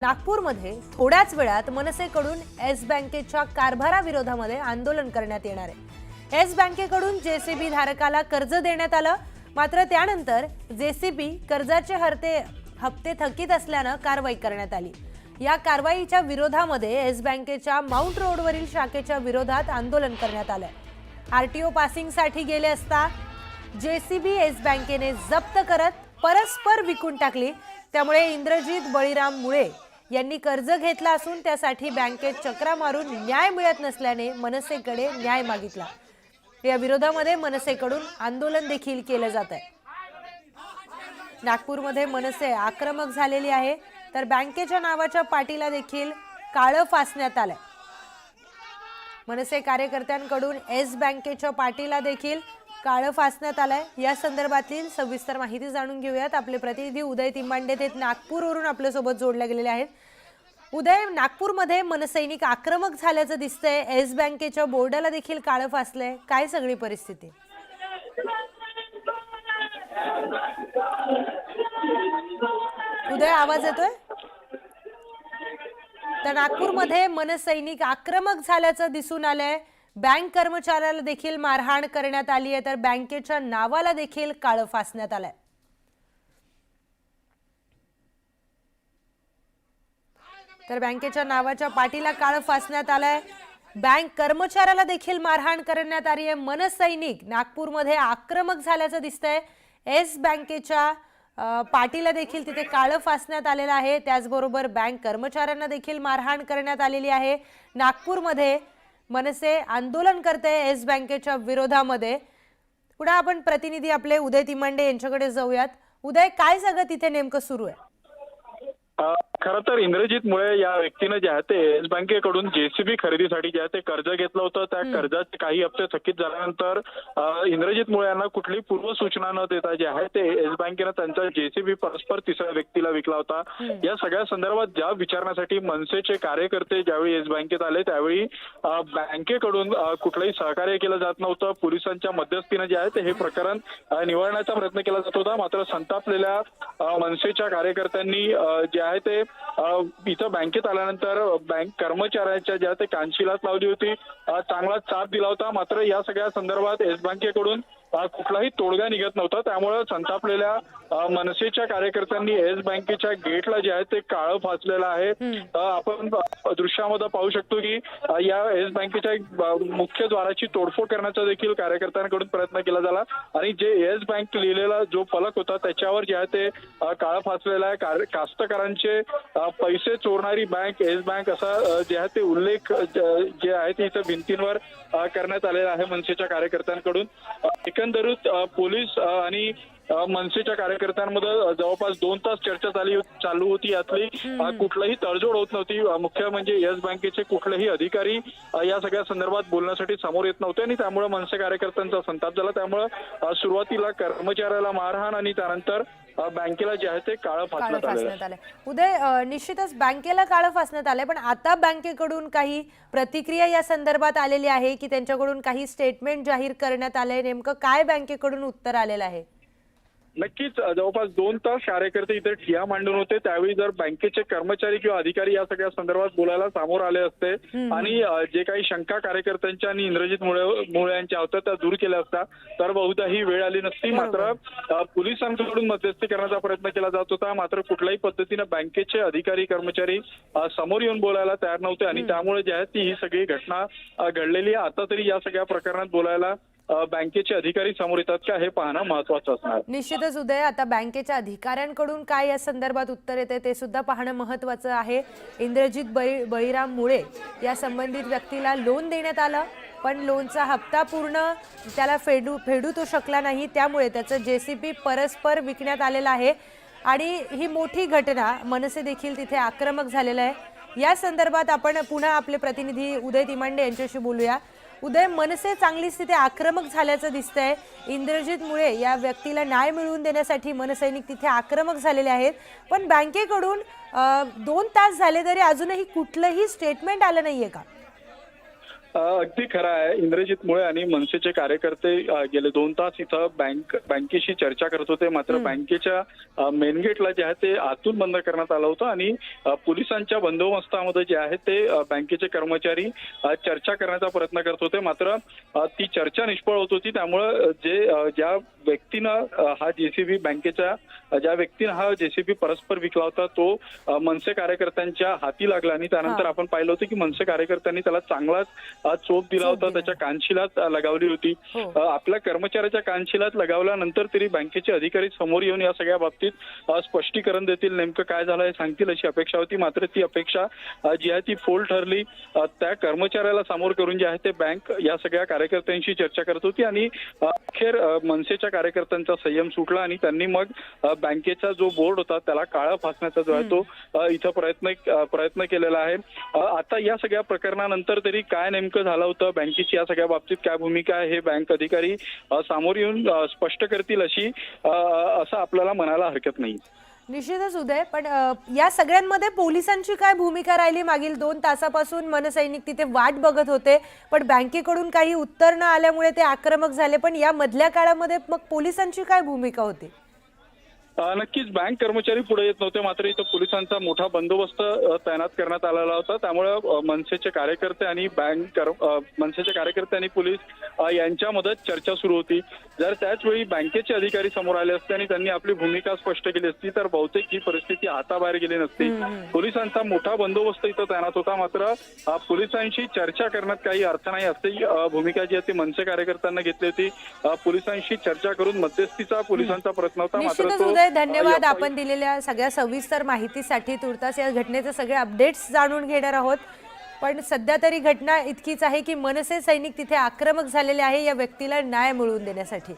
नागपूरमध्ये थोड्याच वेळात मनसेकडून येस बँकेच्या कारभाराविरोधामध्ये आंदोलन करण्यात येणार आहे। येस बँकेकडून जेसीबी धारकाला कर्ज देण्यात आलं, मात्र त्यानंतर जेसीबी कर्जाचे हप्ते थकीत असल्याने कारवाई करण्यात आली। या कारवाईच्या विरोधामध्ये येस बँकेच्या माउंट रोडवरील शाखेच्या विरोधात आंदोलन करण्यात आलंय। आरटीओ पासिंगसाठी गेले असता जेसीबी येस बँकेने जप्त करत परस्पर विकून टाकली। त्यामुळे इंद्रजित बळीराम मुळे यांनी कर्ज घेतला असून त्यासाठी बँकेत चक्रा मारून न्याय मिळत नसल्याने मनसेकडे न्याय मागितला। या विरोधामध्ये मनसेकडून आंदोलन देखील केलं जात आहे। नागपूरमध्ये मनसे आक्रमक झालेली आहे, तर बँकेच्या नावाच्या पाटीला देखील काळं फासण्यात आलंय। मनसे कार्यकर्त्यांकडून येस बँकेच्या पाटीला देखील काळं फासण्यात आलंय। या संदर्भातील सविस्तर माहिती जाणून घेऊयात। आपले प्रतिनिधी उदय तिमांडे ते नागपूरवरून आपल्या सोबत जोडले गेलेले आहेत। उदय, नागपूरमध्ये मनसैनिक आक्रमक झाल्याचं दिसतंय, येस बँकेच्या बोर्डाला देखील काळं फासलंय, काय सगळी परिस्थिती? उदय, आवाज येतोय? तर नागपूरमध्ये मनसैनिक आक्रमक झाल्याचं दिसून आलंय। बँक कर्मचाऱ्याला देखील मारहाण करण्यात आली आहे, तर बँकेच्या नावाला देखील काळं फासण्यात आलंय। तर बँकेच्या नावाच्या पाटीला काळं फासण्यात आलंय, बँक कर्मचाऱ्याला देखील मारहाण करण्यात आली आहे। मनसैनिक नागपूरमध्ये आक्रमक झाल्याचं दिसतंय। येस बँकेच्या पाटीला देखील तिथे काळं फासण्यात आलेलं आहे, त्याचबरोबर बँक कर्मचाऱ्यांना देखील मारहाण करण्यात आलेली आहे। नागपूरमध्ये मनसे आंदोलन करते येस बँकेच्या विरोधामध्ये। पुढे आपण प्रतिनिधी आपले उदय तिमांडे यांच्याकडे जाऊयात। उदय, काय सगळं तिथे नेमकं सुरू आहे? खरं तर इंद्रजित मुळे या व्यक्तीने जे आहे ते येस बँकेकडून जेसीबी खरेदीसाठी जे आहे ते कर्ज घेतलं होतं। त्या कर्जाचे काही हप्ते थकीत झाल्यानंतर इंद्रजित मुळे यांना कुठलीही पूर्वसूचना न देता जे आहे ते येस बँकेने त्यांचा जेसीबी परस्पर तिसऱ्या व्यक्तीला विकला होता। या सगळ्या संदर्भात ज्या विचारण्यासाठी मनसेचे कार्यकर्ते ज्यावेळी येस बँकेत आले त्यावेळी बँकेकडून कुठलंही सहकार्य केलं जात नव्हतं। पोलिसांच्या मध्यस्थीने जे आहे ते हे प्रकरण निवळण्याचा प्रयत्न केला जात होता, मात्र संतापलेल्या मनसेच्या कार्यकर्त्यांनी जे आहे ते इथं बँकेत आल्यानंतर बँक कर्मचाऱ्यांच्या ज्या ते कानशिलात लावली होती, चांगला चाप दिला होता। मात्र या सगळ्या संदर्भात येस बँकेकडून कुठलाही तोडगा निघत नव्हता। त्यामुळे संतापलेल्या मनसेच्या कार्यकर्त्यांनी येस बँकेच्या गेटला जे आहे ते काळं फासलेलं आहे। आपण दृश्यामध्ये पाहू शकतो की या येस बँकेच्या मुख्य द्वाराची तोडफोड करण्याचा देखील कार्यकर्त्यांकडून प्रयत्न केला झाला आणि जे येस बँक लिहिलेला जो फलक होता त्याच्यावर जे आहे ते काळं फासलेला आहे। कास्तकारांचे पैसे चोरणारी बँक येस बँक असा जे आहे ते उल्लेख जे आहे ते इथं भिंतींवर करण्यात आलेला आहे मनसेच्या कार्यकर्त्यांकडून। एकंदरीत पोलीस आणि मनसेच्या कार्यकर्त्यांमध्ये जवळपास 2 तास चर्चा चालू होती। यातली कुठलीही तडजोड होत नव्हती। मुख्य म्हणजे येस बँकेचे कुठलेही अधिकारी या सगळ्या संदर्भात बोलण्यासाठी समोर येत नव्हते आणि त्यामुळे मनसे कार्यकर्त्यांचा संताप झाला। त्यामुळे सुरुवातीला कर्मचाऱ्याला मारहाण आणि त्यानंतर बँकेला जे आहे ते काळं फासण्यात आलं। उदय, निश्चितच बँकेला काळं फासण्यात आलंय, पण आता बँकेकडून काही प्रतिक्रिया या संदर्भात आलेली आहे की त्यांच्याकडून काही स्टेटमेंट जाहीर करण्यात आलंय? नेमकं काय बँकेकडून उत्तर आलेलं आहे? नक्कीच जवळपास 2 तास कार्यकर्ते इथे ठिय्या मांडून होते। त्यावेळी जर बँकेचे कर्मचारी किंवा अधिकारी या सगळ्या संदर्भात बोलायला समोर आले असते आणि जे काही शंका कार्यकर्त्यांच्या आणि इंद्रजित मुळे यांच्या होत्या त्या दूर केल्या असत्या तर बहुधा ही वेळ आली नसती। मात्र पोलिसांकडून मध्यस्थी करण्याचा प्रयत्न केला जात होता, मात्र कुठल्याही पद्धतीने बँकेचे अधिकारी कर्मचारी समोर येऊन बोलायला तयार नव्हते आणि त्यामुळे जे आहे ती ही सगळी घटना घडलेली आहे। आता तरी या सगळ्या प्रकरणात बोलायला बँकेचे अधिकारी समोर येतात का हे पाहणं महत्त्वाचं असणार। निश्चितच उदय, आता बँकेच्या अधिकाऱ्यांकडून काय या संदर्भात उत्तर येते ते सुद्धा पाहणं महत्त्वाचं आहे। इंद्रजित बळीराम मुळे या संबंधित व्यक्तीला लोन देण्यात आलं, पण लोनचा हप्ता पूर्ण त्याला फेडू तो शकला नाही, त्यामुळे त्याचं जेसीबी परस्पर विकण्यात आलेलं आहे आणि ही मोठी घटना मनसे देखील तिथे आक्रमक झालेलं आहे। या संदर्भात आपण पुन्हा आपले प्रतिनिधी उदय तिमांडे यांच्याशी बोलूया। उदय, मनसे चांगलीच तिथे आक्रमक झाल्याचं दिसतंय। इंद्रजित मुळे या व्यक्तीला न्याय मिळवून देण्यासाठी मनसैनिक तिथे आक्रमक झालेले आहेत, पण बँकेकडून 2 तास झाले तरी अजूनही कुठलंही स्टेटमेंट आलं नाहीये का? अगदी खरं आहे. इंद्रजित मुळे आणि मनसेचे कार्यकर्ते गेले 2 तास इथं बँकेशी चर्चा करत होते. मात्र बँकेच्या मेन गेटला जे आहे ते आतून बंद करण्यात आलं होतं आणि पोलिसांच्या बंदोबस्तामध्ये जे आहे ते बँकेचे कर्मचारी चर्चा करण्याचा प्रयत्न करत होते. मात्र ती चर्चा निष्फळ होत होती. त्यामुळे ज्या व्यक्तीनं हा जेसीबी बँकेच्या ज्या व्यक्तीनं हा जेसीबी परस्पर विकला होता तो मनसे कार्यकर्त्यांच्या हाती लागला आणि त्यानंतर आपण पाहिलं होतं की मनसे कार्यकर्त्यांनी त्याला चांगलाच चोप दिला होता. त्याच्या कानशिलात लगावली होती. आपल्या कर्मचाऱ्याच्या कानशिलात लगावल्यानंतर तरी बँकेचे अधिकारी समोर येऊन या सगळ्या बाबतीत स्पष्टीकरण देतील, नेमकं काय झालं हे सांगतील अशी अपेक्षा होती. मात्र ती अपेक्षा जी आहे ती फोल ठरली. त्या कर्मचाऱ्याला समोर करून जे आहे ते बँक या सगळ्या कार्यकर्त्यांशी चर्चा करत होती आणि अखेर मनसेच्या कार्यकर्त्यांचा संयम सुटला आणि त्यांनी मग बँकेचा जो बोर्ड होता त्याला काळा फासण्याचा जो आहे तो इथं प्रयत्न केलेला आहे. आता या सगळ्या प्रकरणानंतर तरी काय नेमकं झालं होतं, बँकेची या सगळ्या बाबतीत काय भूमिका आहे हे बँक अधिकारी समोर येऊन स्पष्ट करतील अशी असं आपल्याला म्हणायला हरकत नाही. निश्चितच उदय, पण या सगळ्यांमध्ये पोलिसांची काय भूमिका राहिली? मागील 2 तासापासून मनसैनिक तिथे वाट बघत होते, पण बँकेकडून काही उत्तर न आल्यामुळे ते आक्रमक झाले. पण या मधल्या काळामध्ये मग पोलिसांची काय भूमिका होती? नक्कीच बँक कर्मचारी पुढे येत नव्हते. मात्र इथं पोलिसांचा मोठा बंदोबस्त तैनात करण्यात आलेला होता. त्यामुळे मनसेचे कार्यकर्ते आणि मनसेचे कार्यकर्ते आणि पोलीस यांच्यामध्ये चर्चा सुरू होती. जर त्याच वेळी बँकेचे अधिकारी समोर आले असते आणि त्यांनी आपली भूमिका स्पष्ट केली असती तर बहुतेक ही परिस्थिती हाताबाहेर गेली नसती. पोलिसांचा मोठा बंदोबस्त इथं तैनात होता. मात्र पोलिसांशी चर्चा करण्यात काही अर्थ नाही अशी भूमिका जी आहे ती मनसे कार्यकर्त्यांना घेतली होती. पोलिसांशी चर्चा करून मध्यस्थीचा पोलिसांचा प्रयत्न होता. मात्र तो धन्यवाद आपण दिलेल्या सगळ्या सविस्तर माहितीसाठी. तुर्तास या घटनेचे सगळे अपडेट्स जाणून घेणार आहोत. पण सध्या तरी घटना इतकीच आहे की मनसे सैनिक तिथे आक्रमक झालेले आहे या व्यक्तीला न्याय मिळवून देण्यासाठी.